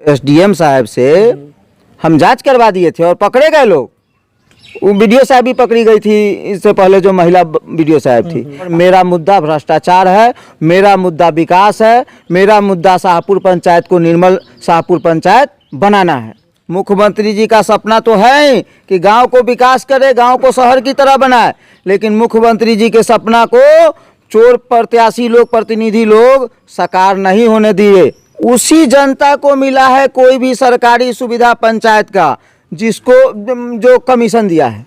SDM साहब से हम जांच करवा दिए थे और पकड़े गए लोग। वो वीडियो साहब भी पकड़ी गई थी इससे पहले, जो महिला वीडियो साहब थी। मेरा मुद्दा भ्रष्टाचार है, मेरा मुद्दा विकास है, मेरा मुद्दा शाहपुर पंचायत को निर्मल शाहपुर पंचायत बनाना है। मुख्यमंत्री जी का सपना तो है ही कि गांव को विकास करे, गांव को शहर की तरह बनाए, लेकिन मुख्यमंत्री जी के सपना को चोर प्रत्याशी लोग, प्रतिनिधि लोग साकार नहीं होने दिए। उसी जनता को मिला है कोई भी सरकारी सुविधा पंचायत का जिसको जो कमीशन दिया है।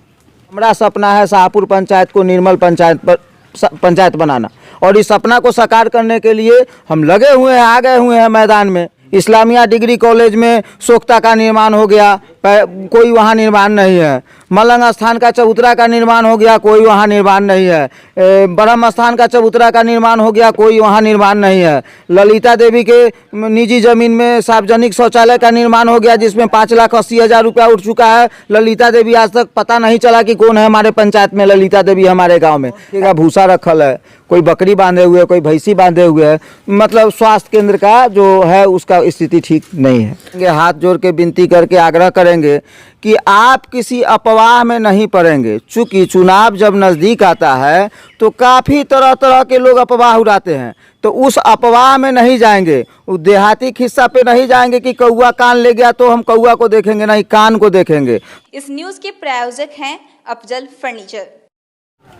हमारा सपना है शाहपुर पंचायत को निर्मल पंचायत बनाना, और इस सपना को साकार करने के लिए हम लगे हुए हैं, आ गए हुए हैं मैदान में। इस्लामिया डिग्री कॉलेज में सोख्ता का निर्माण हो गया, कोई वहाँ निर्माण नहीं है। मलंग स्थान का चबूतरा का निर्माण हो गया, कोई वहाँ निर्माण नहीं है। ब्रह्म स्थान का चबूतरा का निर्माण हो गया, कोई वहाँ निर्माण नहीं है। ललिता देवी के निजी जमीन में सार्वजनिक शौचालय का निर्माण हो गया, जिसमें 5,80,000 रुपया उठ चुका है। ललिता देवी आज तक पता नहीं चला कि कौन है हमारे पंचायत में ललिता देवी हमारे गाँव में। भूसा रखल है, कोई बकरी बांधे हुए, कोई भैंसी बांधे हुए है। मतलब स्वास्थ्य केंद्र का जो है उसका स्थिति ठीक नहीं है। हाथ जोड़ के विनती करके आग्रह करेंगे कि आप किसी अफवाह में नहीं पड़ेंगे। चूंकि चुनाव जब नज़दीक आता है तो काफ़ी तरह तरह के लोग अफवाह उड़ाते हैं, तो उस अफवाह में नहीं जाएंगे, उस देहाती खिस्सा पे नहीं जाएंगे कि कौआ कान ले गया तो हम कौआ को देखेंगे, नहीं कान को देखेंगे। इस न्यूज़ के प्रायोजक हैं अफजल फर्नीचर।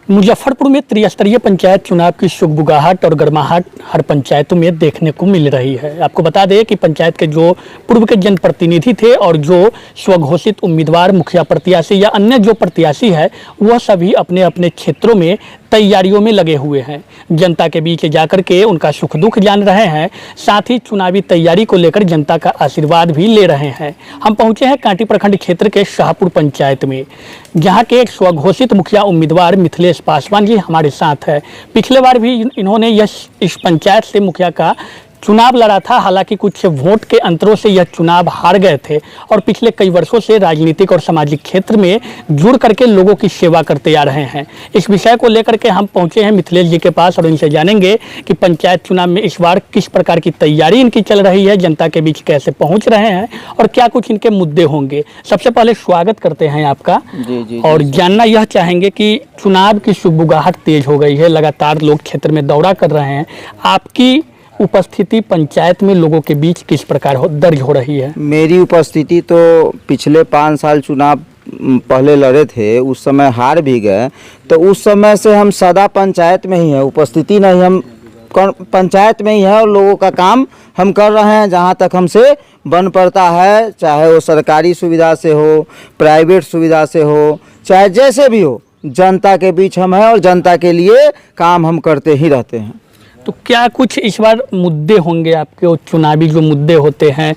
मुजफ्फरपुर में त्रिस्तरीय पंचायत चुनाव की सुगबुगाहट और गर्माहट हर पंचायतों में देखने को मिल रही है। आपको बता दें कि पंचायत के जो पूर्व के जनप्रतिनिधि थे और जो स्वघोषित उम्मीदवार, मुखिया प्रत्याशी या अन्य जो प्रत्याशी है, वह सभी अपने अपने क्षेत्रों में तैयारियों में लगे हुए हैं। जनता के बीच जाकर के उनका सुख दुख जान रहे हैं, साथ ही चुनावी तैयारी को लेकर जनता का आशीर्वाद भी ले रहे हैं। हम पहुंचे हैं कांटी प्रखंड क्षेत्र के शाहपुर पंचायत में, जहां के एक स्वघोषित मुखिया उम्मीदवार मिथिलेश पासवान जी हमारे साथ है। पिछले बार भी इन्होंने इस पंचायत से मुखिया का चुनाव लड़ा था, हालांकि कुछ वोट के अंतरों से यह चुनाव हार गए थे और पिछले कई वर्षों से राजनीतिक और सामाजिक क्षेत्र में जुड़ करके लोगों की सेवा करते आ रहे हैं। इस विषय को लेकर के हम पहुंचे हैं मिथिलेश जी के पास और इनसे जानेंगे कि पंचायत चुनाव में इस बार किस प्रकार की तैयारी इनकी चल रही है, जनता के बीच कैसे पहुँच रहे हैं और क्या कुछ इनके मुद्दे होंगे। सबसे पहले स्वागत करते हैं आपका। जी। और जानना यह चाहेंगे कि चुनाव की सुगबुगाहट तेज हो गई है, लगातार लोग क्षेत्र में दौरा कर रहे हैं, आपकी उपस्थिति पंचायत में लोगों के बीच किस प्रकार दर्ज हो रही है? मेरी उपस्थिति तो पिछले 5 साल चुनाव पहले लड़े थे, उस समय हार भी गए, तो उस समय से हम सदा पंचायत में ही है, उपस्थिति नहीं, हम पंचायत में ही है और लोगों का काम हम कर रहे हैं जहां तक हमसे बन पड़ता है, चाहे वो सरकारी सुविधा से हो, प्राइवेट सुविधा से हो, चाहे जैसे भी हो, जनता के बीच हम हैं और जनता के लिए काम हम करते ही रहते हैं। तो क्या कुछ इस बार मुद्दे होंगे आपके, और चुनावी जो मुद्दे होते हैं,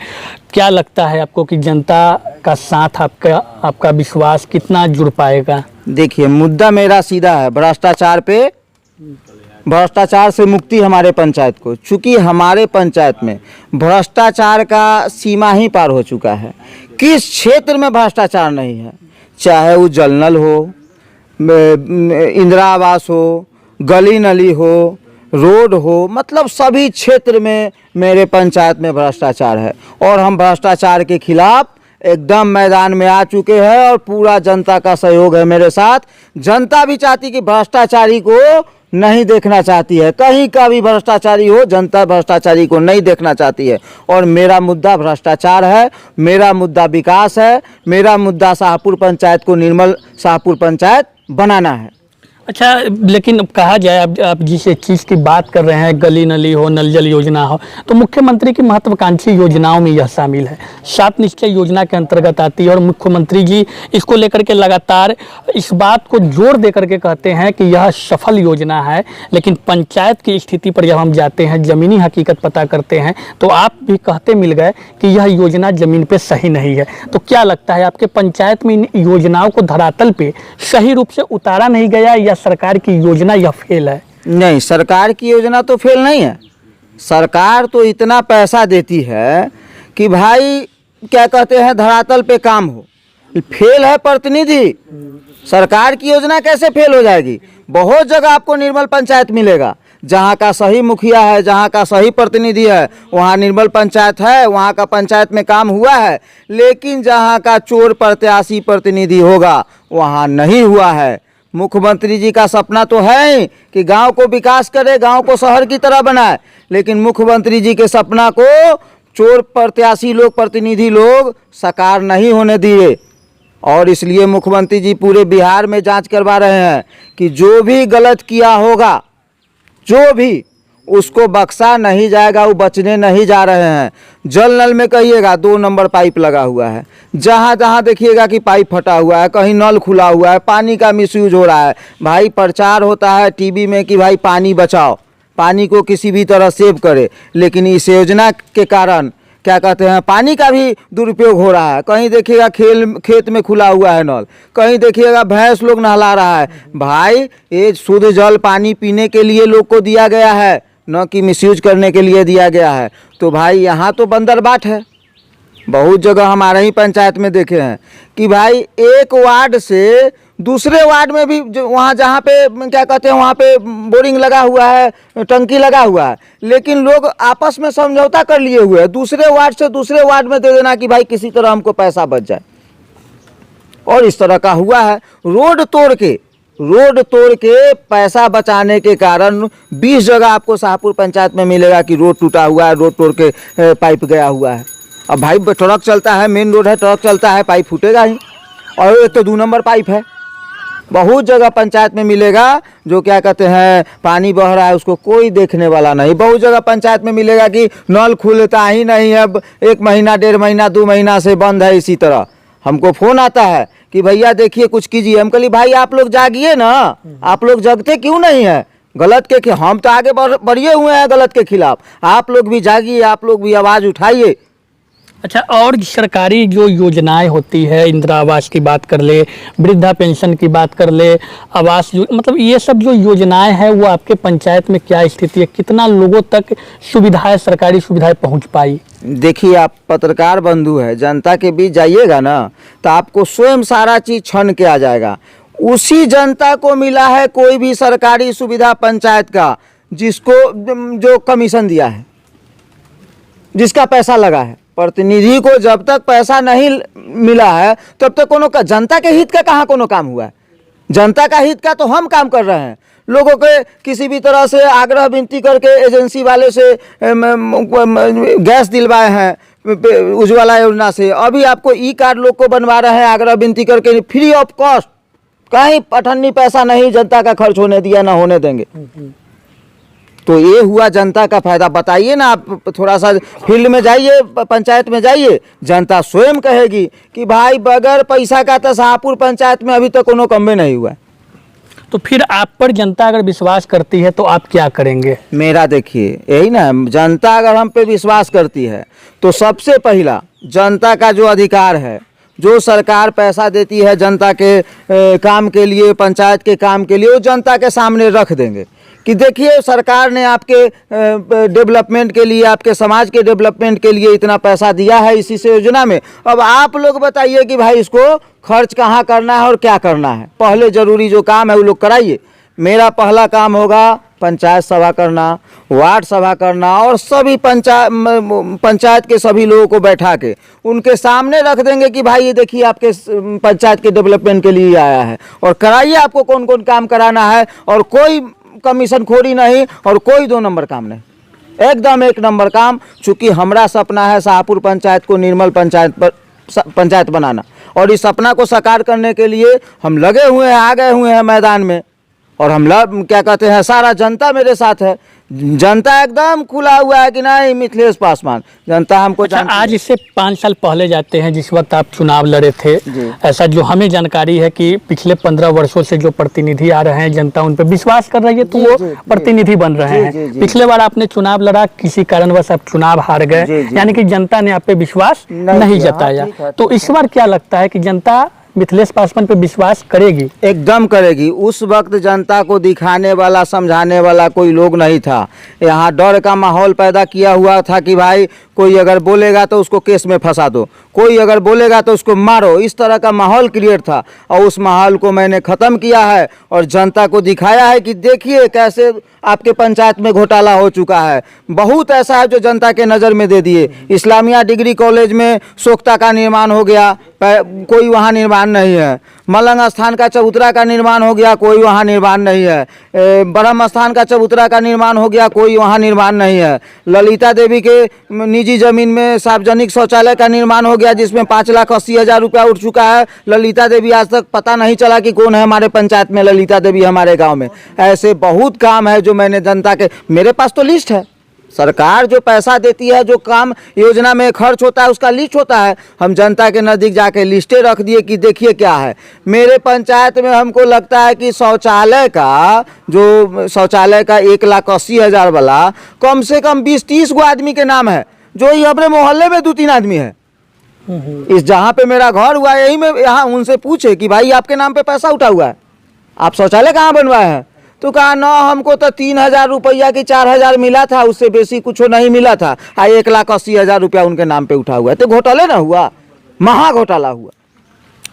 क्या लगता है आपको कि जनता का साथ, आपका विश्वास कितना जुड़ पाएगा? देखिए, मुद्दा मेरा सीधा है, भ्रष्टाचार पे, भ्रष्टाचार से मुक्ति हमारे पंचायत को। चूँकि हमारे पंचायत में भ्रष्टाचार का सीमा ही पार हो चुका है। किस क्षेत्र में भ्रष्टाचार नहीं है, चाहे वो जल नल हो, इंदिरा आवास हो, गली नली हो, रोड हो, मतलब सभी क्षेत्र में मेरे पंचायत में भ्रष्टाचार है और हम भ्रष्टाचार के खिलाफ एकदम मैदान में आ चुके हैं और पूरा जनता का सहयोग है मेरे साथ। जनता भी चाहती कि भ्रष्टाचारी को नहीं देखना चाहती है, कहीं का भी भ्रष्टाचारी हो, जनता भ्रष्टाचारी को नहीं देखना चाहती है। और मेरा मुद्दा भ्रष्टाचार है, मेरा मुद्दा विकास है, मेरा मुद्दा शाहपुर पंचायत को निर्मल शाहपुर पंचायत बनाना है। अच्छा, लेकिन अब कहा जाए, आप जिस चीज़ की बात कर रहे हैं, गली नली हो, नल जल योजना हो, तो मुख्यमंत्री की महत्वाकांक्षी योजनाओं में यह शामिल है। 7 निश्चय योजना के अंतर्गत आती है और मुख्यमंत्री जी इसको लेकर के लगातार इस बात को जोर दे करके कहते हैं कि यह सफल योजना है। लेकिन पंचायत की स्थिति पर जब हम जाते हैं, ज़मीनी हकीकत पता करते हैं, तो आप भी कहते मिल गए कि यह योजना ज़मीन पर सही नहीं है। तो क्या लगता है, आपके पंचायत में इन योजनाओं को धरातल पर सही रूप से उतारा नहीं गया या सरकार की योजना यह फेल है? नहीं, सरकार की योजना तो फेल नहीं है। सरकार तो इतना पैसा देती है कि भाई क्या कहते हैं, धरातल पे काम हो। फेल है प्रतिनिधि, सरकार की योजना कैसे फेल हो जाएगी? बहुत जगह आपको निर्मल पंचायत मिलेगा जहाँ का सही मुखिया है, जहाँ का सही प्रतिनिधि है, वहाँ निर्मल पंचायत है, वहाँ का पंचायत में काम हुआ है। लेकिन जहाँ का चोर प्रत्याशी प्रतिनिधि होगा वहाँ नहीं हुआ है। मुख्यमंत्री जी का सपना तो है ही कि गांव को विकास करे, गांव को शहर की तरह बनाए, लेकिन मुख्यमंत्री जी के सपना को चोर प्रत्याशी लोग, प्रतिनिधि लोग साकार नहीं होने दिए। और इसलिए मुख्यमंत्री जी पूरे बिहार में जांच करवा रहे हैं कि जो भी गलत किया होगा, जो भी, उसको बख्शा नहीं जाएगा, वो बचने नहीं जा रहे हैं। जल नल में कहिएगा 2 नंबर पाइप लगा हुआ है, जहाँ जहाँ देखिएगा कि पाइप फटा हुआ है, कहीं नल खुला हुआ है, पानी का मिसयूज हो रहा है। भाई प्रचार होता है टीवी में कि भाई पानी बचाओ, पानी को किसी भी तरह सेव करे, लेकिन इस योजना के कारण क्या कहते हैं, पानी का भी दुरुपयोग हो रहा है। कहीं देखिएगा खेत में खुला हुआ है नल, कहीं देखिएगा भैंस लोग नहला रहा है। भाई ये शुद्ध जल पानी पीने के लिए लोग को दिया गया है, न कि मिसयूज करने के लिए दिया गया है। तो भाई यहाँ तो बंदरबाट है। बहुत जगह हमारे ही पंचायत में देखे हैं कि भाई एक वार्ड से दूसरे वार्ड में भी वहाँ जहाँ पे क्या कहते हैं, वहाँ पे बोरिंग लगा हुआ है, टंकी लगा हुआ है, लेकिन लोग आपस में समझौता कर लिए हुए हैं दूसरे वार्ड से दूसरे वार्ड में दे देना कि भाई किसी तरह हमको पैसा बच जाए। और इस तरह का हुआ है। रोड तोड़ के पैसा बचाने के कारण 20 जगह आपको शाहपुर पंचायत में मिलेगा कि रोड टूटा हुआ है, रोड तोड़ के पाइप गया हुआ है। अब भाई ट्रक चलता है, मेन रोड है, ट्रक चलता है, पाइप फूटेगा ही। और एक तो 2 नंबर पाइप है। बहुत जगह पंचायत में मिलेगा जो क्या कहते हैं पानी बह रहा है उसको कोई देखने वाला नहीं। बहुत जगह पंचायत में मिलेगा कि नल खुलता ही नहीं है, 1 महीना 1.5 महीना 2 महीना से बंद है। इसी तरह हमको फ़ोन आता है कि भैया देखिए कुछ कीजिए। हम कहली भाई आप लोग जागिए ना, आप लोग जगते क्यों नहीं है गलत के? हम तो आगे बढ़िए हुए हैं गलत के खिलाफ, आप लोग भी जागिए, आप लोग भी आवाज़ उठाइए। अच्छा, और सरकारी जो योजनाएं होती है, इंदिरा आवास की बात कर ले, वृद्धा पेंशन की बात कर ले, आवास मतलब ये सब जो योजनाएं हैं वो आपके पंचायत में क्या स्थिति है? कितना लोगों तक सुविधाएं, सरकारी सुविधाएं पहुंच पाई? देखिए आप पत्रकार बंधु है, जनता के बीच जाइएगा ना तो आपको स्वयं सारा चीज़ छन के आ जाएगा। उसी जनता को मिला है कोई भी सरकारी सुविधा पंचायत का जिसको जो कमीशन दिया है, जिसका पैसा लगा है। प्रतिनिधि को जब तक पैसा नहीं मिला है तब तक कोनो का जनता के हित का कहाँ कोनो काम हुआ है? जनता का हित का तो हम काम कर रहे हैं। लोगों के किसी भी तरह से आग्रह विनती करके एजेंसी वाले से गैस दिलवाए हैं उज्ज्वला योजना से। अभी आपको ई कार्ड लोग को बनवा रहे हैं आग्रह विनती करके, फ्री ऑफ कॉस्ट, कहीं अठन्नी पैसा नहीं जनता का खर्च होने दिया, ना होने देंगे। तो ये हुआ जनता का फायदा। बताइए ना, आप थोड़ा सा फील्ड में जाइए, पंचायत में जाइए, जनता स्वयं कहेगी कि भाई बगैर पैसा का तो शाहपुर पंचायत में अभी तक कोनो कम्बे नहीं हुआ। तो फिर आप पर जनता अगर विश्वास करती है तो आप क्या करेंगे? मेरा देखिए यही ना, जनता अगर हम पे विश्वास करती है तो सबसे पहला जनता का जो अधिकार है, जो सरकार पैसा देती है जनता के काम के लिए, पंचायत के काम के लिए, वो जनता के सामने रख देंगे कि देखिए सरकार ने आपके डेवलपमेंट के लिए, आपके समाज के डेवलपमेंट के लिए इतना पैसा दिया है इसी से योजना में। अब आप लोग बताइए कि भाई इसको खर्च कहाँ करना है और क्या करना है। पहले ज़रूरी जो काम है वो लोग कराइए। मेरा पहला काम होगा पंचायत सभा करना, वार्ड सभा करना, और सभी पंचायत के सभी लोगों को बैठा के उनके सामने रख देंगे कि भाई ये देखिए आपके पंचायत के डेवलपमेंट के लिए आया है और कराइए, आपको कौन कौन काम कराना है। और कोई कमीशन खोरी नहीं और कोई 2 नंबर काम नहीं, एकदम 1 नंबर काम। चूँकि हमारा सपना है शाहपुर पंचायत को निर्मल पंचायत बनाना, और इस सपना को साकार करने के लिए हम लगे हुए हैं, आ गए हुए हैं मैदान में। और हम क्या कहते हैं, सारा जनता मेरे साथ है। जनता एकदम खुला हुआ है कि नहीं मिथिलेश पासवान, जनता हमको अच्छा, आज इससे 5 साल पहले जाते हैं जिस वक्त आप चुनाव लड़े थे। ऐसा जो हमें जानकारी है कि पिछले 15 वर्षों से जो प्रतिनिधि आ रहे हैं, जनता उन पर विश्वास कर रही है तो वो प्रतिनिधि बन रहे हैं। पिछले बार आपने चुनाव लड़ा, किसी कारणवश आप चुनाव हार गए, यानी कि जनता ने आप पे विश्वास नहीं जताया। तो इस बार क्या लगता है कि जनता मिथिलेश पासवान पे विश्वास करेगी? एकदम करेगी। उस वक्त जनता को दिखाने वाला, समझाने वाला कोई लोग नहीं था। यहाँ डर का माहौल पैदा किया हुआ था कि भाई कोई अगर बोलेगा तो उसको केस में फंसा दो, कोई अगर बोलेगा तो उसको मारो, इस तरह का माहौल क्रिएट था। और उस माहौल को मैंने ख़त्म किया है और जनता को दिखाया है कि देखिए कैसे आपके पंचायत में घोटाला हो चुका है। बहुत ऐसा है जो जनता के नज़र में दे दिए। इस्लामिया डिग्री कॉलेज में सोख्ता का निर्माण हो गया, कोई वहाँ निर्माण नहीं है। मलंग स्थान का चबूतरा का निर्माण हो गया, कोई वहाँ निर्माण नहीं है। ब्रह्म स्थान का चबूतरा का निर्माण हो गया, कोई वहाँ निर्माण नहीं है। ललिता देवी के निजी ज़मीन में सार्वजनिक शौचालय का निर्माण हो गया जिसमें 5,80,000 रुपया उठ चुका है। ललिता देवी आज तक पता नहीं चला कि कौन है हमारे पंचायत में ललिता देवी हमारे गाँव में। ऐसे बहुत काम है जो मैंने जनता के, मेरे पास तो लिस्ट है। सरकार जो पैसा देती है, जो काम योजना में खर्च होता है, उसका लिस्ट होता है। हम जनता के नज़दीक जाके लिस्टें रख दिए कि देखिए क्या है मेरे पंचायत में। हमको लगता है कि शौचालय का 1,80,000 वाला कम से कम 20-30 गो आदमी के नाम है, जो ये अपने मोहल्ले में 2-3 आदमी है। इस जहाँ पे मेरा घर हुआ है यही में, यहाँ उनसे पूछे कि भाई आपके नाम पे पैसा उठा हुआ है, आप शौचालय कहाँ बनवाए हैं? तो कहा ना हमको तो 3,000 रुपया कि 4,000 मिला था, उससे बेसी कुछ नहीं मिला था। 1,80,000 रुपया उनके नाम पे उठा हुआ है। तो घोटाले ना हुआ, महा घोटाला हुआ।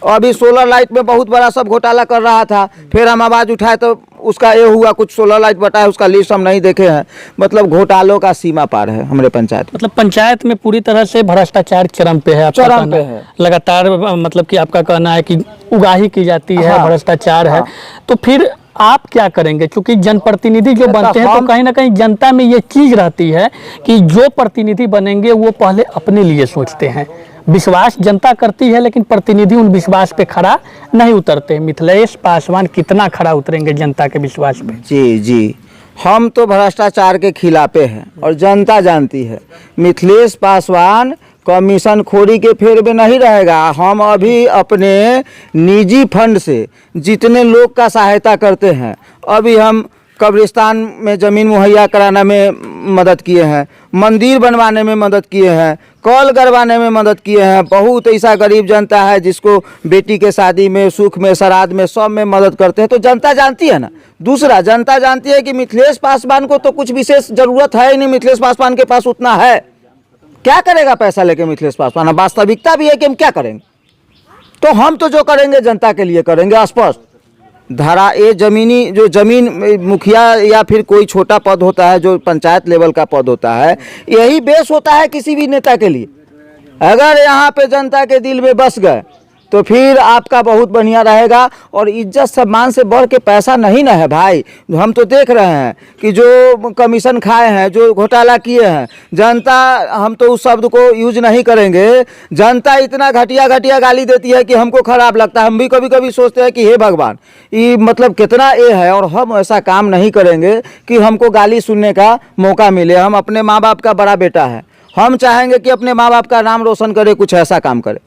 और अभी सोलर लाइट में बहुत बड़ा सब घोटाला कर रहा था, फिर हम आवाज़ उठाए तो उसका ये हुआ, कुछ सोलर लाइट बताया, उसका लिस्ट हम नहीं देखे हैं। मतलब घोटालों का सीमा पार है हमारे पंचायत में। मतलब पंचायत में पूरी तरह से भ्रष्टाचार चरम पे है, आपका चरम कहना पे है। लगातार मतलब कि आपका कहना है कि उगाही की जाती है, हाँ, भ्रष्टाचार है। तो फिर आप क्या करेंगे? क्योंकि जनप्रतिनिधि जो बनते हैं तो कहीं ना कहीं जनता में ये चीज रहती है कि जो प्रतिनिधि बनेंगे वो पहले अपने लिए सोचते हैं। विश्वास जनता करती है लेकिन प्रतिनिधि उन विश्वास पे खड़ा नहीं उतरते। मिथिलेश पासवान कितना खड़ा उतरेंगे जनता के विश्वास पे? जी जी, हम तो भ्रष्टाचार के खिलाफे हैं और जनता जानती है। मिथिलेश पासवान कमीशन खोरी के फेर में नहीं रहेगा। हम अभी अपने निजी फंड से जितने लोग का सहायता करते हैं, अभी हम कब्रिस्तान में ज़मीन मुहैया कराने में मदद किए हैं, मंदिर बनवाने में मदद किए हैं, कल गड़वाने में मदद किए हैं। बहुत ऐसा गरीब जनता है जिसको बेटी के शादी में, सुख में, श्राद्ध में, सब में मदद करते हैं। तो जनता जानती है ना। दूसरा, जनता जानती है कि मिथिलेश पासवान को तो कुछ विशेष ज़रूरत है ही नहीं। मिथिलेश पासवान के पास उतना है, क्या करेगा पैसा लेके मिथिलेश पासवान? वास्तविकता भी है कि हम क्या करेंगे। तो हम तो जो करेंगे जनता के लिए करेंगे। स्पष्ट धारा ए जमीनी, जो जमीन मुखिया या फिर कोई छोटा पद होता है, जो पंचायत लेवल का पद होता है, यही बेस होता है किसी भी नेता के लिए। अगर यहाँ पे जनता के दिल में बस गए तो फिर आपका बहुत बढ़िया रहेगा। और इज्जत सम्मान से बढ़ के पैसा नहीं ना है भाई। हम तो देख रहे हैं कि जो कमीशन खाए हैं, जो घोटाला किए हैं, जनता, हम तो उस शब्द को यूज नहीं करेंगे, जनता इतना घटिया घटिया गाली देती है कि हमको खराब लगता है। हम भी कभी कभी सोचते हैं कि हे भगवान, ये मतलब कितना ये है। और हम ऐसा काम नहीं करेंगे कि हमको गाली सुनने का मौका मिले। हम अपने माँ बाप का बड़ा बेटा है, हम चाहेंगे कि अपने माँ बाप का नाम रोशन करे, कुछ ऐसा काम करे।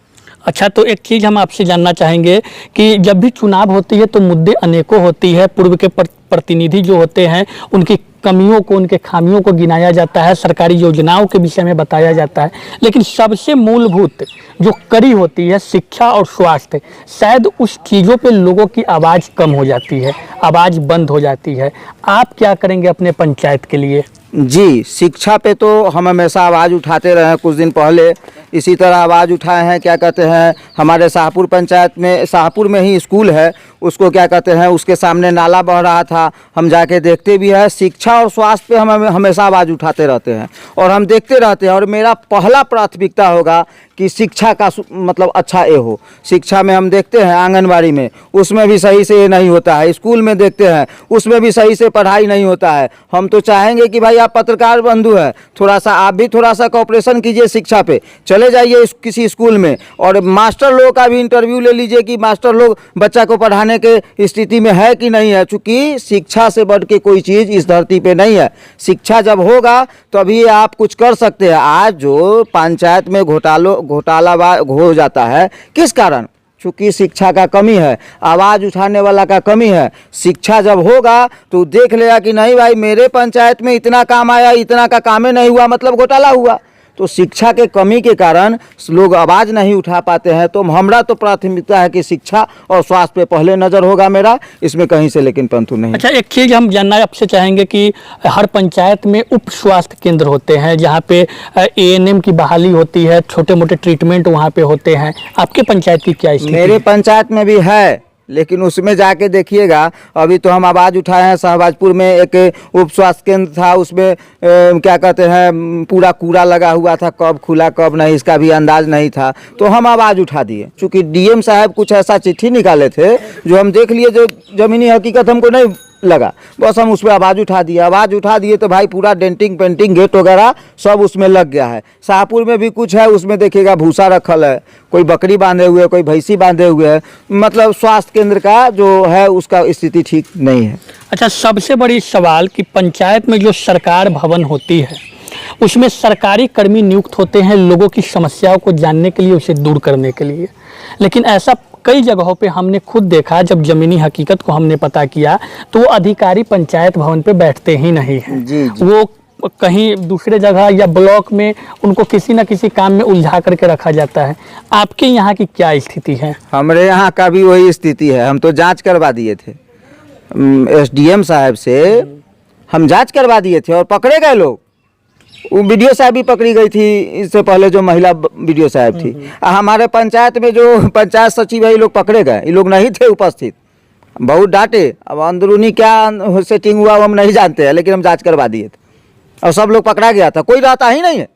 अच्छा, तो एक चीज़ हम आपसे जानना चाहेंगे कि जब भी चुनाव होती है तो मुद्दे अनेकों होती है। पूर्व के प्रतिनिधि जो होते हैं उनकी कमियों को, उनके खामियों को गिनाया जाता है, सरकारी योजनाओं के विषय में बताया जाता है, लेकिन सबसे मूलभूत जो कड़ी होती है शिक्षा और स्वास्थ्य, शायद उस चीज़ों पे लोगों की आवाज़ कम हो जाती है, आवाज़ बंद हो जाती है। आप क्या करेंगे अपने पंचायत के लिए? जी, शिक्षा पे तो हम हमेशा आवाज़ उठाते रहे हैं। कुछ दिन पहले इसी तरह आवाज़ उठाए हैं। क्या कहते हैं, हमारे शाहपुर पंचायत में, शाहपुर में ही स्कूल है, उसको क्या कहते हैं, उसके सामने नाला बह रहा था, हम जाके देखते भी हैं। शिक्षा और स्वास्थ्य पे हम हमेशा आवाज़ उठाते रहते हैं और हम देखते रहते हैं। और मेरा पहला प्राथमिकता होगा कि शिक्षा का मतलब अच्छा ये हो। शिक्षा में हम देखते हैं आंगनबाड़ी में, उसमें भी सही से ये नहीं होता है। स्कूल में देखते हैं, उसमें भी सही से पढ़ाई नहीं होता है। हम तो चाहेंगे कि भाई आप पत्रकार बंधु हैं, थोड़ा सा आप भी थोड़ा सा कोऑपरेशन कीजिए शिक्षा पे। चले जाइए किसी स्कूल में और मास्टर लोग का भी इंटरव्यू ले लीजिए कि मास्टर लोग बच्चा को पढ़ाने के स्थिति में है कि नहीं है। चूँकि शिक्षा से बढ़ के कोई चीज़ इस धरती पे नहीं है। शिक्षा जब होगा तभी आप कुछ कर सकते हैं। आज जो पंचायत में घोटाला हो जाता है, किस कारण? चूँकि शिक्षा का कमी है, आवाज़ उठाने वाला का कमी है। शिक्षा जब होगा तो देख लेगा कि नहीं भाई मेरे पंचायत में इतना काम आया, इतना का काम ही नहीं हुआ, मतलब घोटाला हुआ। तो शिक्षा के कमी के कारण लोग आवाज़ नहीं उठा पाते हैं। तो हमारा तो प्राथमिकता है कि शिक्षा और स्वास्थ्य पे पहले नज़र होगा मेरा, इसमें कहीं से लेकिन पंथू नहीं। अच्छा, एक चीज़ हम जानना आपसे चाहेंगे कि हर पंचायत में उप स्वास्थ्य केंद्र होते हैं जहाँ पे एएनएम की बहाली होती है, छोटे मोटे ट्रीटमेंट वहाँ पे होते हैं। आपके पंचायत की क्या स्थिति मेरे है? पंचायत में भी है, लेकिन उसमें जाके देखिएगा। अभी तो हम आवाज़ उठाए हैं, शाहबाजपुर में एक उप स्वास्थ्य केंद्र था, उसमें क्या कहते हैं पूरा कूड़ा लगा हुआ था, कब खुला कब नहीं इसका भी अंदाज नहीं था, तो हम आवाज़ उठा दिए। चूँकि डीएम साहब कुछ ऐसा चिट्ठी निकाले थे जो हम देख लिए, जो ज़मीनी हकीकत हमको नहीं लगा, बस हम उस पर आवाज़ उठा दिए तो भाई पूरा डेंटिंग पेंटिंग गेट वगैरह सब उसमें लग गया है। शाहपुर में भी कुछ है, उसमें देखिएगा भूसा रखल है, कोई बकरी बांधे हुए, कोई भैंसी बांधे हुए है। मतलब स्वास्थ्य केंद्र का जो है उसका स्थिति ठीक नहीं है। अच्छा, सबसे बड़ी सवाल कि पंचायत में जो सरकार भवन होती है उसमें सरकारी कर्मी नियुक्त होते हैं लोगों की समस्याओं को जानने के लिए, उसे दूर करने के लिए, लेकिन ऐसा कई जगहों पे हमने खुद देखा। जब ज़मीनी हकीकत को हमने पता किया तो वो अधिकारी पंचायत भवन पे बैठते ही नहीं हैं। जी। वो कहीं दूसरे जगह या ब्लॉक में उनको किसी न किसी काम में उलझा करके रखा जाता है। आपके यहाँ की क्या स्थिति है? हमारे यहाँ का भी वही स्थिति है। हम तो जांच करवा दिए थे एसडीएम साहब से, हम जांच करवा दिए थे और पकड़े गए लोग। वो बीडीओ साहब भी पकड़ी गई थी इससे पहले, जो महिला बीडीओ साहब थी। हमारे पंचायत में जो पंचायत सचिव है ये लोग पकड़े गए, ये लोग नहीं थे उपस्थित। बहुत डांटे, अब अंदरूनी क्या सेटिंग हुआ वो हम नहीं जानते हैं, लेकिन हम जांच करवा दिए थे और सब लोग पकड़ा गया था, कोई रहता ही नहीं है।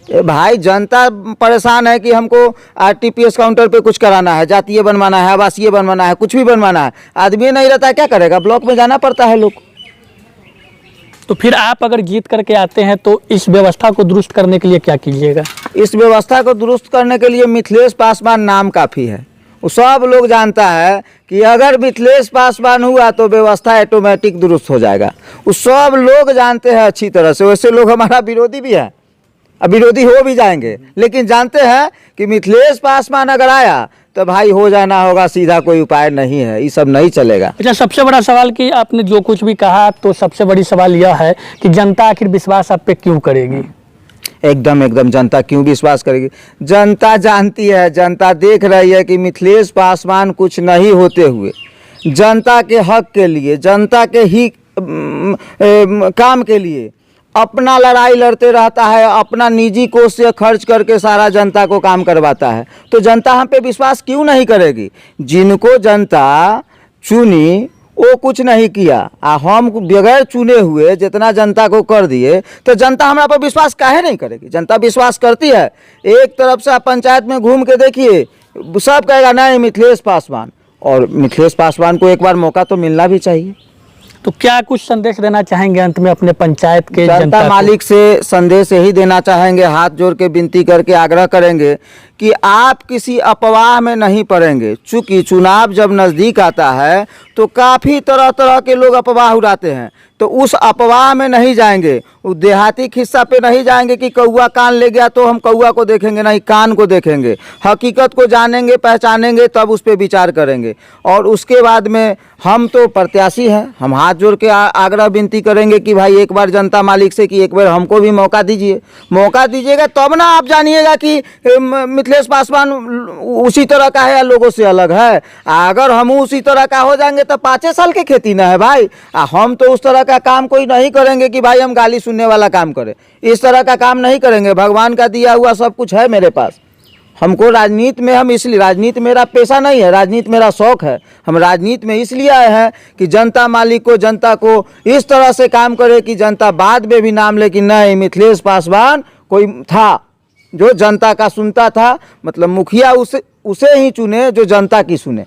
ए भाई, जनता परेशान है कि हमको आरटीपीएस काउंटर पे कुछ कराना है, जातीय बनवाना है, आवासीय बनवाना है, कुछ भी बनवाना है। आदमी नहीं रहता है, क्या करेगा? ब्लॉक में जाना पड़ता है लोग। तो फिर आप अगर जीत करके आते हैं तो इस व्यवस्था को दुरुस्त करने के लिए क्या कीजिएगा? इस व्यवस्था को दुरुस्त करने के लिए मिथिलेश पासवान नाम काफ़ी है। वो सब लोग जानता है कि अगर मिथिलेश पासवान हुआ तो व्यवस्था ऑटोमेटिक दुरुस्त हो जाएगा। वो सब लोग जानते हैं अच्छी तरह से। वैसे लोग हमारा विरोधी भी है, अब विरोधी हो भी जाएंगे, लेकिन जानते हैं कि मिथिलेश पासवान अगर आया तो भाई हो जाना होगा सीधा, कोई उपाय नहीं है, ये सब नहीं चलेगा। अच्छा, सबसे बड़ा सवाल कि आपने जो कुछ भी कहा, तो सबसे बड़ी सवाल यह है कि जनता आखिर विश्वास आप पे क्यों करेगी? एकदम जनता क्यों विश्वास करेगी? जनता जानती है, जनता देख रही है कि मिथिलेश पासवान कुछ नहीं होते हुए जनता के हक के लिए, जनता के ही काम के लिए अपना लड़ाई लड़ते रहता है, अपना निजी कोष से खर्च करके सारा जनता को काम करवाता है। तो जनता हम पे विश्वास क्यों नहीं करेगी? जिनको जनता चुनी वो कुछ नहीं किया, हम बगैर चुने हुए जितना जनता को कर दिए, तो जनता हमारा पर विश्वास काहे नहीं करेगी? जनता विश्वास करती है। एक तरफ से आप पंचायत में घूम के देखिए, सब कहेगा नहीं मिथिलेश पासवान, और मिथिलेश पासवान को एक बार मौका तो मिलना भी चाहिए। तो क्या कुछ संदेश देना चाहेंगे अंत में अपने पंचायत के जनता मालिक से? संदेश यही देना चाहेंगे, हाथ जोड़ के विनती करके आग्रह करेंगे कि आप किसी अफवाह में नहीं पड़ेंगे। चूँकि चुनाव जब नज़दीक आता है तो काफ़ी तरह तरह के लोग अफवाह उड़ाते हैं, तो उस अफवाह में नहीं जाएंगे, उस देहाती खिस्सा पे नहीं जाएंगे कि कौआ कान ले गया तो हम कौआ को देखेंगे, नहीं, कान को देखेंगे। हकीकत को जानेंगे, पहचानेंगे, तब उस पर विचार करेंगे। और उसके बाद में हम तो प्रत्याशी हैं, हम हाथ जोड़ के आग्रह विनती करेंगे कि भाई एक बार जनता मालिक से कि एक बार हमको भी मौका दीजिए। मौका दीजिएगा तब ना आप जानिएगा कि मिथिलेश पासवान उसी तरह का है या लोगों से अलग है। अगर हम उसी तरह का हो जाएंगे तो 5 साल की खेती ना है भाई। हम तो उस तरह का काम कोई नहीं करेंगे कि भाई हम गाली सुनने वाला काम करें, इस तरह का काम नहीं करेंगे। भगवान का दिया हुआ सब कुछ है मेरे पास। हमको राजनीति में, हम इसलिए, राजनीति मेरा पेशा नहीं है, राजनीति मेरा शौक है। हम राजनीति में इसलिए आए हैं कि जनता मालिक को, जनता को इस तरह से काम करे कि जनता बाद में भी नाम ले कि नहीं मिथिलेश पासवान कोई था जो जनता का सुनता था। मतलब मुखिया उसे ही चुने जो जनता की सुने।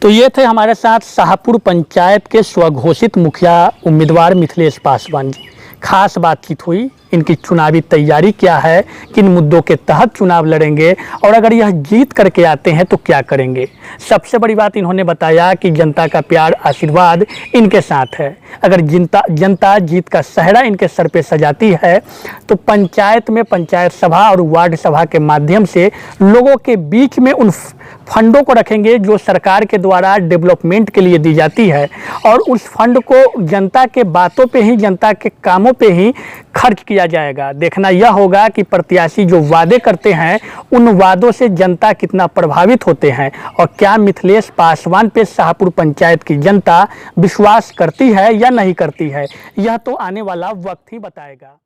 तो ये थे हमारे साथ शाहपुर पंचायत के स्वघोषित मुखिया उम्मीदवार मिथिलेश पासवान जी। खास बातचीत हुई, इनकी चुनावी तैयारी क्या है, किन मुद्दों के तहत चुनाव लड़ेंगे और अगर यह जीत करके आते हैं तो क्या करेंगे। सबसे बड़ी बात इन्होंने बताया कि जनता का प्यार, आशीर्वाद इनके साथ है। अगर जनता जीत का सहरा इनके सर पे सजाती है तो पंचायत में पंचायत सभा और वार्ड सभा के माध्यम से लोगों के बीच में उन फंडों को रखेंगे जो सरकार के द्वारा डेवलपमेंट के लिए दी जाती है, और उस फंड को जनता के बातों पे ही, जनता के कामों पे ही खर्च किया जाएगा। देखना यह होगा कि प्रत्याशी जो वादे करते हैं उन वादों से जनता कितना प्रभावित होते हैं, और क्या मिथिलेश पासवान पे शाहपुर पंचायत की जनता विश्वास करती है या नहीं करती है, यह तो आने वाला वक्त ही बताएगा।